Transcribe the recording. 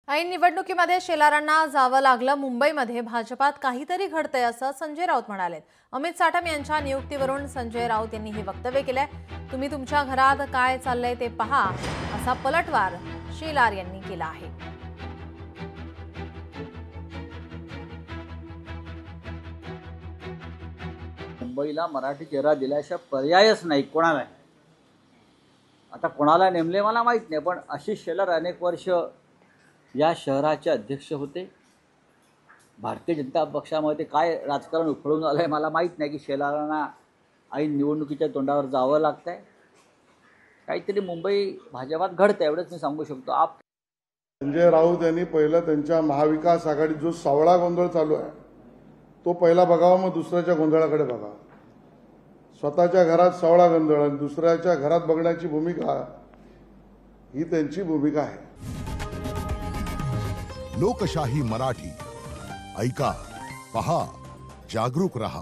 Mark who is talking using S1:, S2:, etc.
S1: ऐन निवडणुकीमध्ये शेलारांना जावं लागलं। मुंबईमध्ये भाजपात काहीतरी घडतंय असं संजय राऊत म्हणाले। अमित साटम यांच्या नियुक्तीवरून संजय राऊत यांनी हे वक्तव्य केलंय। तुम्ही तुमच्या घरात काय चाललंय ते पहा असा पलटवार शेलार यांनी केला आहे।
S2: मुंबईला मराठी चेहरा दिल्याशिवाय पर्यायच नाही कोणाला। आता कोणाला नेमले मला माहित नाही, पण आशिष शेलार अनेक वर्ष या शहराचे अध्यक्ष होते। भारतीय जनता पक्षामध्ये काय राजकारण उफळून आलंय मला माहित नाही की शेलारांना ऐन निवडणुकीच्या तोंडावर जावं लागतंय। काहीतरी मुंबई भाजपात घडतंय एवढंच मी सांगू शकतो।
S3: संजय राऊत यांनी पहिला त्यांच्या महाविकास आघाडीत जो सावळा गोंधळ चालू आहे तो पहिला बघावा, मग दुसऱ्याच्या गोंधळाकडे बघा। स्वतःच्या घरात सावळा गोंधळ आणि दुसऱ्याच्या घरात बघण्याची भूमिका ही त्यांची भूमिका आहे।
S4: लोकशाही मराठी ऐका, पहा, जागरूक रहा।